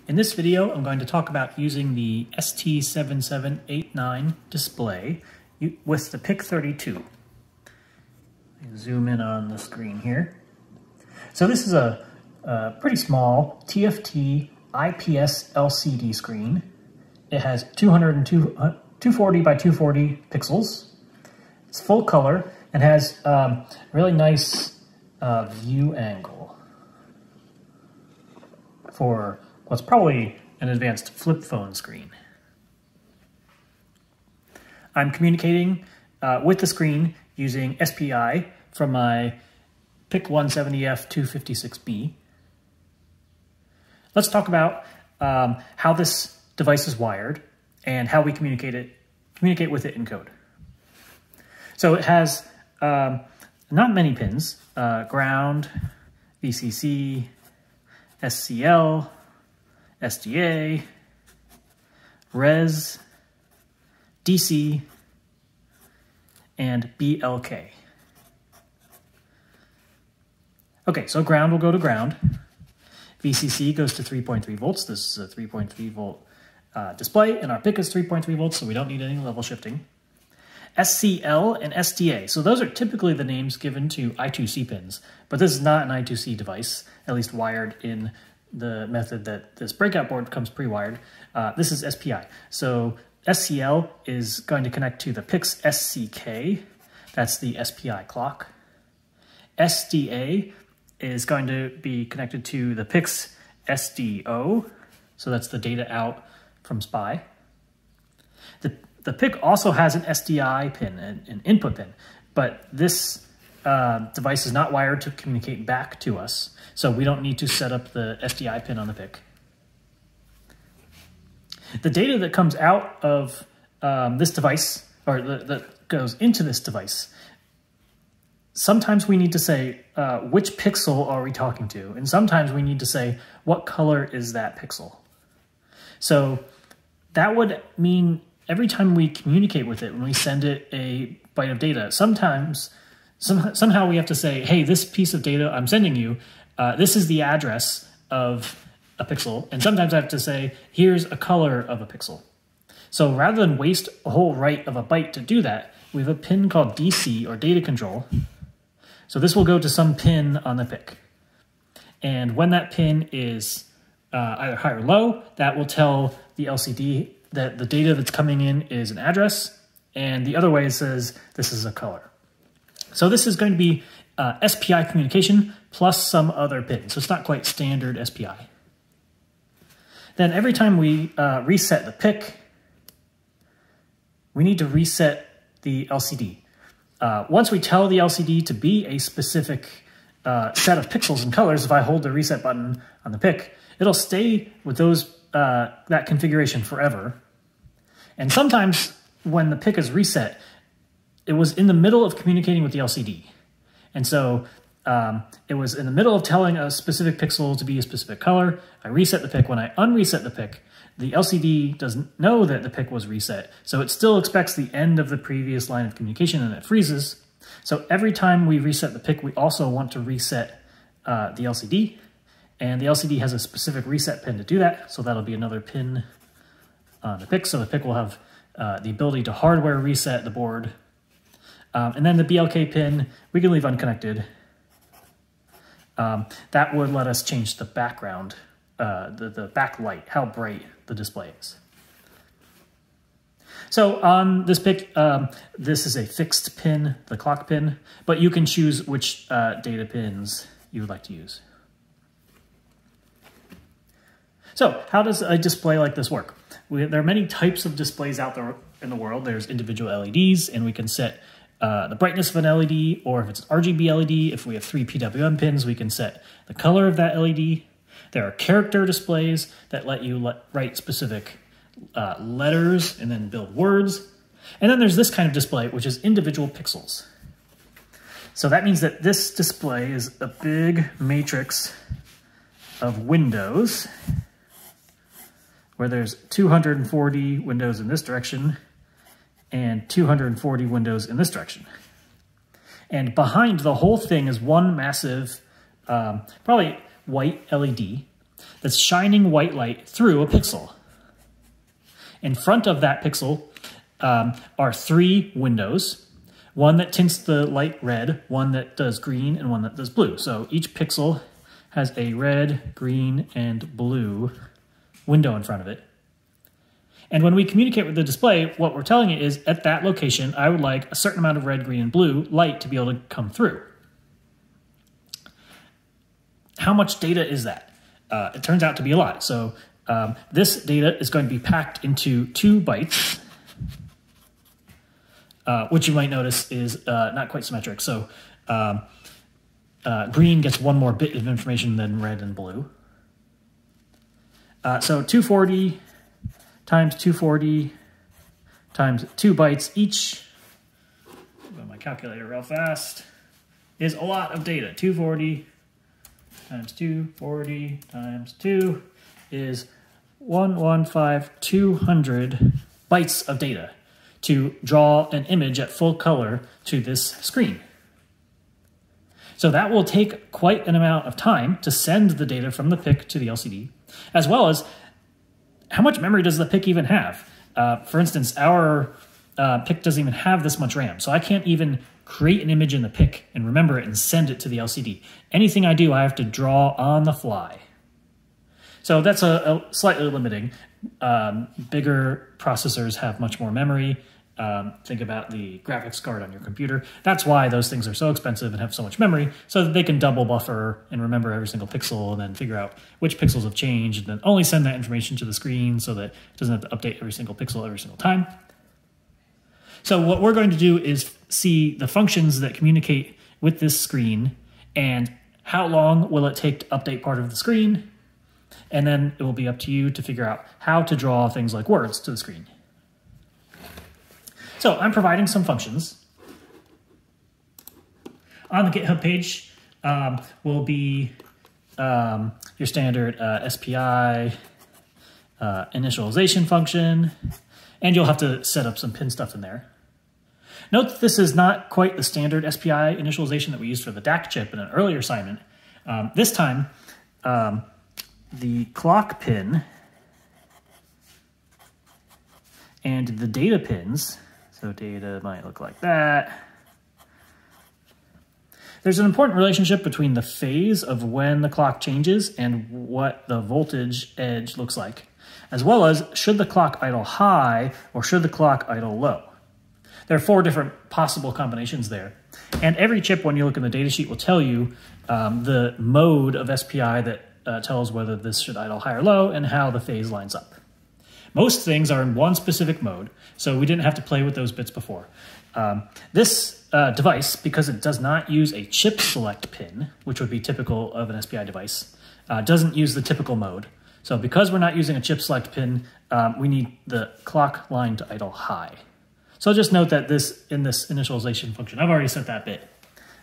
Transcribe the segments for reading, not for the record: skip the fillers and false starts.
In this video, I'm going to talk about using the ST7789 display with the PIC32. Zoom in on the screen here. So this is a pretty small TFT IPS LCD screen. It has 240 by 240 pixels. It's full color and has a really nice view angle for what's probably an advanced flip phone screen. I'm communicating with the screen using SPI from my PIC170F256B. Let's talk about how this device is wired and how we communicate with it in code. So it has not many pins: ground, VCC, SCL, SDA, res, DC, and BLK. Okay, so ground will go to ground. VCC goes to 3.3 volts. This is a 3.3 volt display, and our PIC is 3.3 volts, so we don't need any level shifting. SCL and SDA. So those are typically the names given to I2C pins, but this is not an I2C device, at least wired in the method that this breakout board comes pre-wired. This is SPI. So SCL is going to connect to the PIC's SCK. That's the SPI clock. SDA is going to be connected to the PIC's SDO. So that's the data out from SPI. The PIC also has an SDI pin, an input pin, but this device is not wired to communicate back to us, so we don't need to set up the SDI pin on the PIC. The data that comes out of this device, or that goes into this device, sometimes we need to say which pixel are we talking to, and sometimes we need to say what color is that pixel. So that would mean every time we communicate with it, when we send it a byte of data, somehow we have to say, hey, this piece of data I'm sending you, this is the address of a pixel. And sometimes I have to say, here's a color of a pixel. So rather than waste a whole write of a byte to do that, we have a pin called DC, or data control. So this will go to some pin on the PIC. And when that pin is either high or low, that will tell the LCD that the data that's coming in is an address, and the other way it says this is a color. So this is going to be SPI communication plus some other pin, so it's not quite standard SPI. Then every time we reset the PIC, we need to reset the LCD. Once we tell the LCD to be a specific set of pixels and colors, if I hold the reset button on the PIC, it'll stay with that configuration forever. And sometimes when the PIC is reset, it was in the middle of communicating with the LCD. And so it was in the middle of telling a specific pixel to be a specific color. I reset the PIC. When I unreset the PIC, the LCD doesn't know that the PIC was reset. So it still expects the end of the previous line of communication, and it freezes. So every time we reset the PIC, we also want to reset the LCD. And the LCD has a specific reset pin to do that. So that'll be another pin on the PIC. So the PIC will have the ability to hardware reset the board. And then the BLK pin, we can leave unconnected. That would let us change the background, the backlight, how bright the display is. So on this PIC, this is a fixed pin, the clock pin, but you can choose which data pins you would like to use. So how does a display like this work? There are many types of displays out there in the world. There's individual LEDs, and we can set the brightness of an LED, or if it's an RGB LED, if we have 3 PWM pins, we can set the color of that LED. There are character displays that let you write specific letters and then build words. And then there's this kind of display, which is individual pixels. So that means that this display is a big matrix of windows, where there's 240 windows in this direction and 240 windows in this direction. And behind the whole thing is one massive, probably white LED that's shining white light through a pixel. In front of that pixel are 3 windows, one that tints the light red, one that does green, and one that does blue. So each pixel has a red, green, and blue window in front of it. And when we communicate with the display, what we're telling it is, at that location, I would like a certain amount of red, green, and blue light to be able to come through. How much data is that? It turns out to be a lot. So this data is going to be packed into 2 bytes, which you might notice is not quite symmetric. So green gets 1 more bit of information than red and blue. So 240 times 240 times 2 bytes each, go my calculator real fast, is a lot of data. 240 times 240 times 2 is 200 bytes of data to draw an image at full color to this screen. So that will take quite an amount of time to send the data from the PIC to the LCD, as well as how much memory does the PIC even have? For instance, our PIC doesn't even have this much RAM, so I can't even create an image in the PIC and remember it and send it to the LCD. Anything I do, I have to draw on the fly. So that's a slightly limiting. Bigger processors have much more memory. Think about the graphics card on your computer. That's why those things are so expensive and have so much memory, so that they can double buffer and remember every single pixel and then figure out which pixels have changed and then only send that information to the screen so that it doesn't have to update every single pixel every single time. So what we're going to do is see the functions that communicate with this screen and how long will it take to update part of the screen, and then it will be up to you to figure out how to draw things like words to the screen. So I'm providing some functions. On the GitHub page will be your standard SPI initialization function, and you'll have to set up some pin stuff in there. Note that this is not quite the standard SPI initialization that we used for the DAC chip in an earlier assignment. This time, the clock pin and the data pins, so data might look like that. There's an important relationship between the phase of when the clock changes and what the voltage edge looks like, as well as should the clock idle high or should the clock idle low. There are 4 different possible combinations there. And every chip, when you look in the datasheet, will tell you the mode of SPI that tells whether this should idle high or low and how the phase lines up. Most things are in one specific mode, so we didn't have to play with those bits before. This device, because it does not use a chip select pin, which would be typical of an SPI device, doesn't use the typical mode. So because we're not using a chip select pin, we need the clock line to idle high. So just note that in this initialization function, I've already set that bit,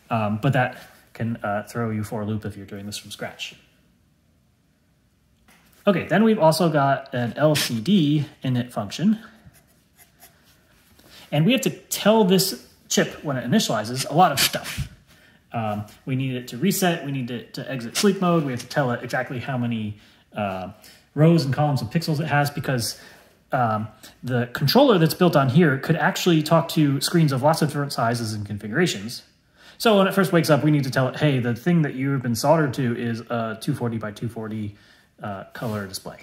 but that can throw you for a loop if you're doing this from scratch. Okay, then we've also got an LCD init function. And we have to tell this chip when it initializes a lot of stuff. We need it to reset, we need it to exit sleep mode, we have to tell it exactly how many rows and columns of pixels it has, because the controller that's built on here could actually talk to screens of lots of different sizes and configurations. So when it first wakes up, we need to tell it, hey, the thing that you've been soldered to is a 240 by 240 color display.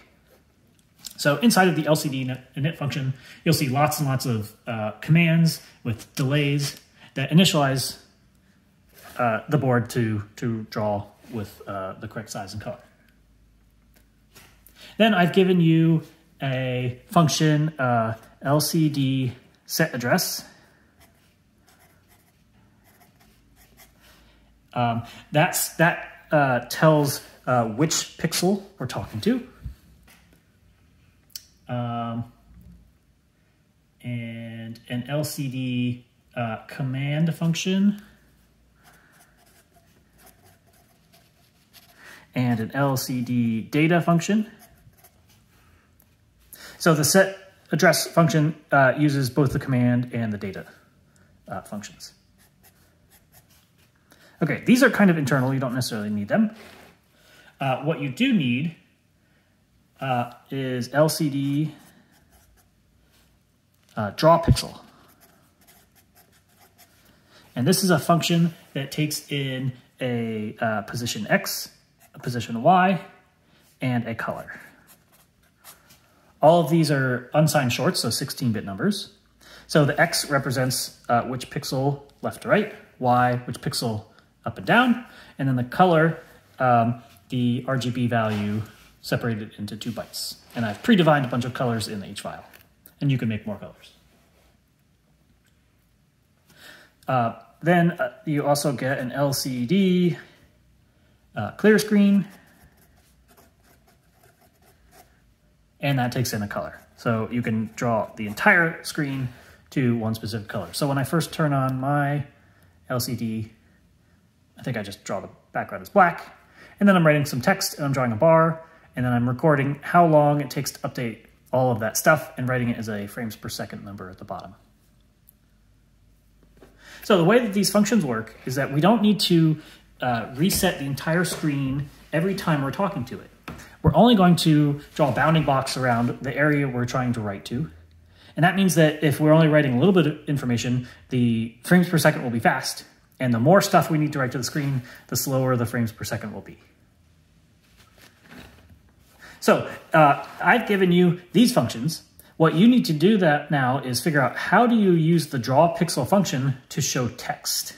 So inside of the LCD init function, you'll see lots and lots of commands with delays that initialize the board to draw with the correct size and color. Then I've given you a function LCD set address. That tells which pixel we're talking to. And an LCD command function. And an LCD data function. So the set address function uses both the command and the data functions. Okay, these are kind of internal. You don't necessarily need them. What you do need is LCD draw pixel. And this is a function that takes in a position X, a position Y, and a color. All of these are unsigned shorts, so 16-bit numbers. So the X represents which pixel left to right, Y, which pixel up and down, and then the color, the RGB value separated into 2 bytes. And I've predefined a bunch of colors in each file, and you can make more colors. Then you also get an LCD clear screen, and that takes in a color. So you can draw the entire screen to one specific color. So when I first turn on my LCD, I think I just draw the background as black, and then I'm writing some text, and I'm drawing a bar, and then I'm recording how long it takes to update all of that stuff and writing it as a frames per second number at the bottom. So the way that these functions work is that we don't need to reset the entire screen every time we're talking to it. We're only going to draw a bounding box around the area we're trying to write to. And that means that if we're only writing a little bit of information, the frames per second will be fast. And the more stuff we need to write to the screen, the slower the frames per second will be. So I've given you these functions. What you need to do that now is figure out how do you use the draw pixel function to show text.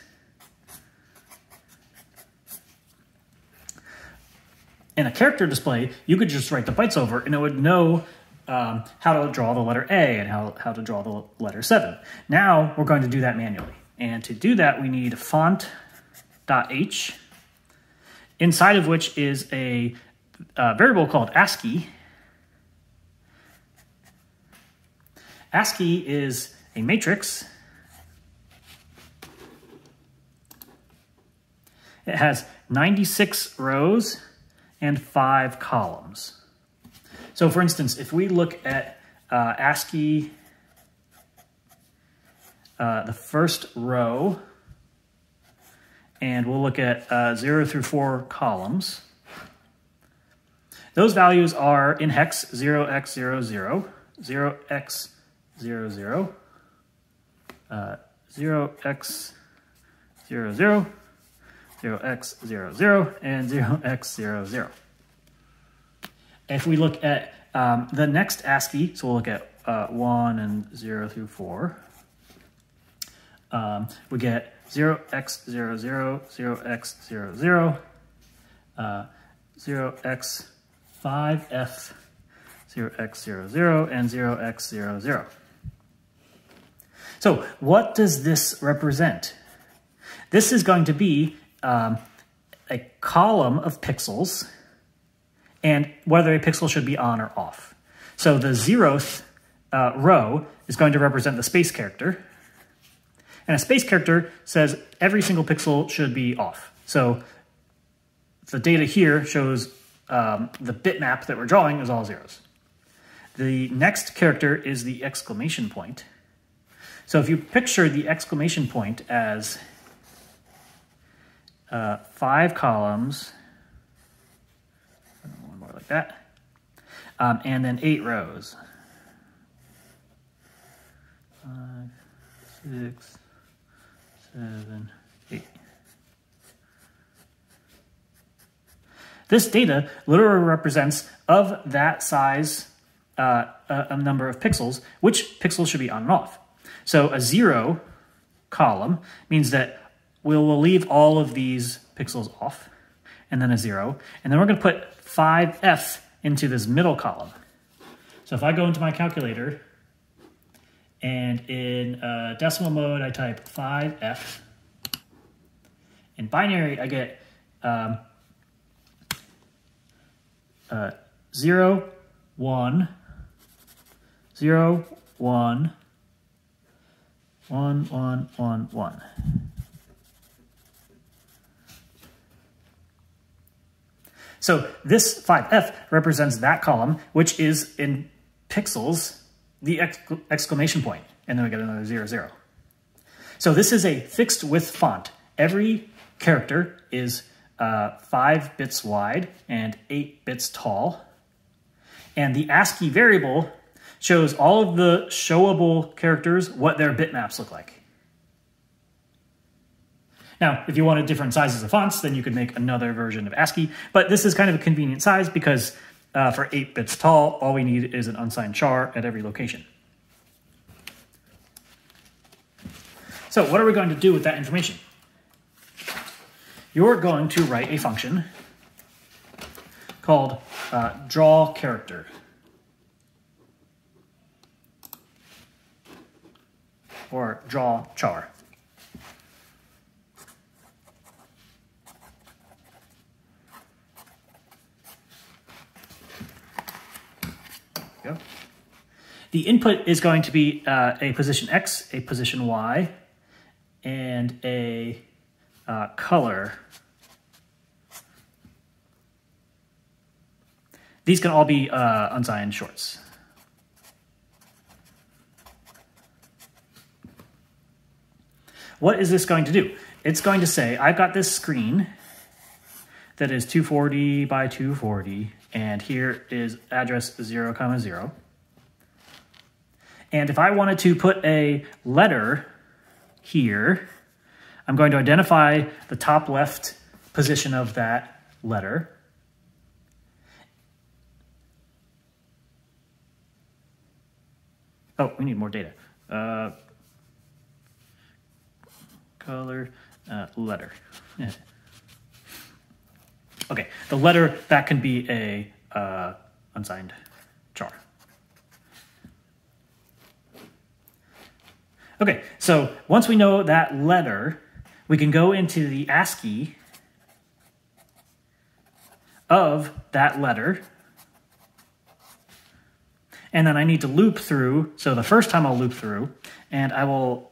In a character display, you could just write the bytes over and it would know how to draw the letter A and how to draw the letter 7. Now we're going to do that manually. And to do that, we need font.h, inside of which is a variable called ASCII. ASCII is a matrix. It has 96 rows and 5 columns. So for instance, if we look at ASCII, the first row, and we'll look at 0 through 4 columns, those values are in hex 0x00, 0x00, 0x00, 0x00, and 0x00. If we look at the next ASCII, so we'll look at 1 and 0 through 4, we get 0x00, 0x00, 0x5f, 0x00, and 0x00. So what does this represent? This is going to be a column of pixels and whether a pixel should be on or off. So the 0th row is going to represent the space character. And a space character says every single pixel should be off. So the data here shows the bitmap that we're drawing is all zeros. The next character is the exclamation point. So if you picture the exclamation point as 5 columns, one more like that, and then 8 rows. 5, 6, 7, 8. This data literally represents of that size a number of pixels, which pixels should be on and off. So a 0 column means that we'll leave all of these pixels off, and then a 0, and then we're going to put 5f into this middle column. So if I go into my calculator, and in decimal mode I type 5f, in binary I get 0, 1, 0, 1, 1, 1, 1, 1. So this 5f represents that column, which is in pixels, the exclamation point, and then we get another 0, 0. So this is a fixed width font. Every character is 5 bits wide and 8 bits tall. And the ASCII variable shows all of the showable characters what their bitmaps look like. Now, if you wanted different sizes of fonts, then you could make another version of ASCII, but this is kind of a convenient size because for 8 bits tall, all we need is an unsigned char at every location. So what are we going to do with that information? You're going to write a function called draw character. Or draw char. Go. The input is going to be a position X, a position Y, and a color. These can all be unsigned shorts. What is this going to do? It's going to say, I've got this screen that is 240 by 240, and here is address 0, 0. And if I wanted to put a letter here, I'm going to identify the top left position of that letter. Oh, we need more data. Color, letter. Yeah. Okay, the letter, that can be a unsigned char. Okay, so once we know that letter, we can go into the ASCII of that letter. And then I need to loop through. So the first time I'll loop through, and I will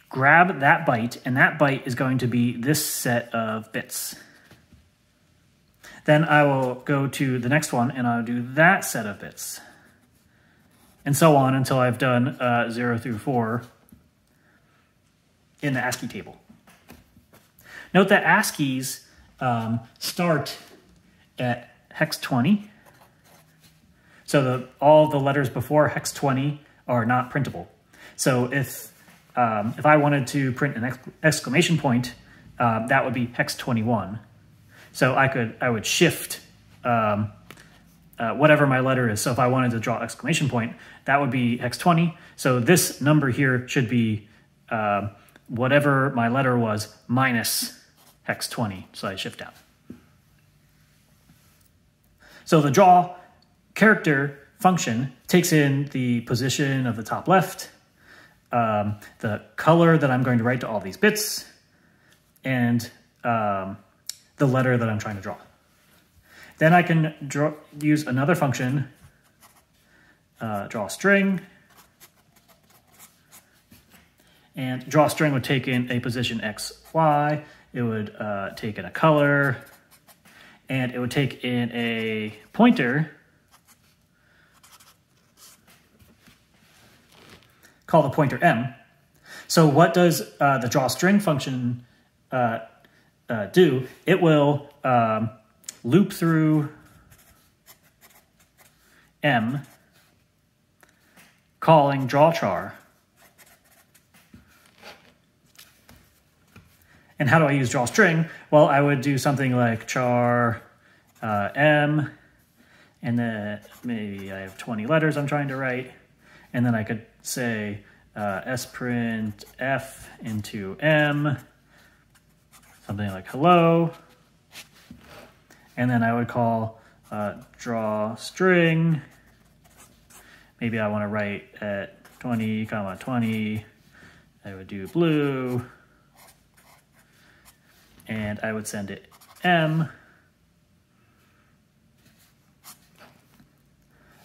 grab that byte, and that byte is going to be this set of bits. Then I will go to the next one, and I'll do that set of bits. And so on until I've done 0 through 4 in the ASCII table. Note that ASCIIs start at hex 20. So all the letters before hex 20 are not printable. So if I wanted to print an exclamation point, that would be hex 21. So I would shift whatever my letter is. So if I wanted to draw exclamation point, that would be hex 20. So this number here should be whatever my letter was minus hex 20. So I shift down. So the draw character function takes in the position of the top left, the color that I'm going to write to all these bits, and the letter that I'm trying to draw. Then I can use another function, draw string, and draw string would take in a position X, Y, it would take in a color, and it would take in a pointer called the pointer M. So what does the draw string function do? It will loop through M, calling draw char. And how do I use draw string? Well, I would do something like char M, and then maybe I have 20 letters I'm trying to write, and then I could say sprint f into M, something like hello, and then I would call draw string. Maybe I want to write at 20, 20. I would do blue, and I would send it M.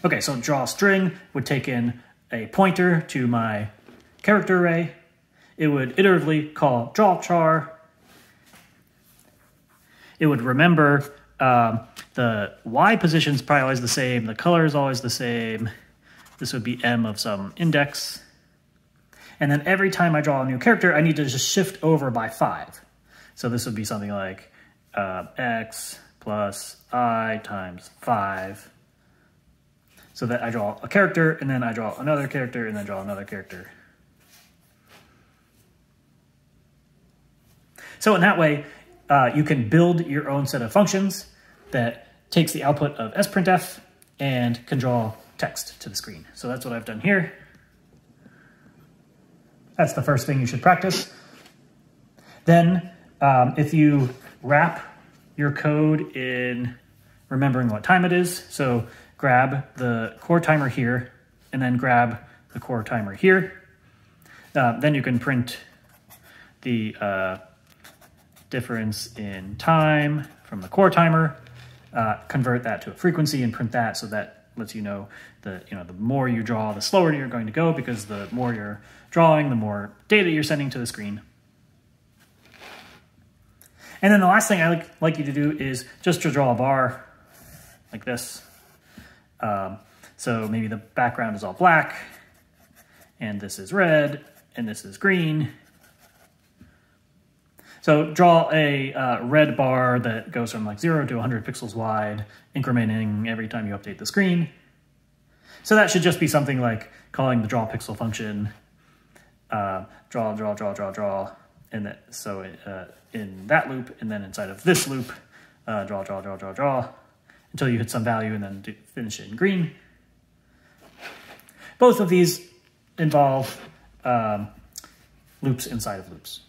Okay, so draw string would take in a pointer to my character array. It would iteratively call draw char. It would remember the Y position is probably always the same. The color is always the same. This would be M of some index. And then every time I draw a new character, I need to just shift over by 5. So this would be something like X plus I times 5 so that I draw a character, and then I draw another character, and then draw another character. So in that way, you can build your own set of functions that takes the output of sprintf and can draw text to the screen. So that's what I've done here. That's the first thing you should practice. Then if you wrap your code in remembering what time it is, so grab the core timer here and then grab the core timer here, then you can print the difference in time from the core timer, convert that to a frequency and print that, so that lets you know that the more you draw, the slower you're going to go, because the more you're drawing, the more data you're sending to the screen. And then the last thing I like you to do is just to draw a bar like this. So maybe the background is all black, and this is red, and this is green. So draw a red bar that goes from like 0 to 100 pixels wide, incrementing every time you update the screen. So that should just be something like calling the draw pixel function, draw, and that, so in that loop, and then inside of this loop, draw, until you hit some value and then finish it in green. Both of these involve loops inside of loops.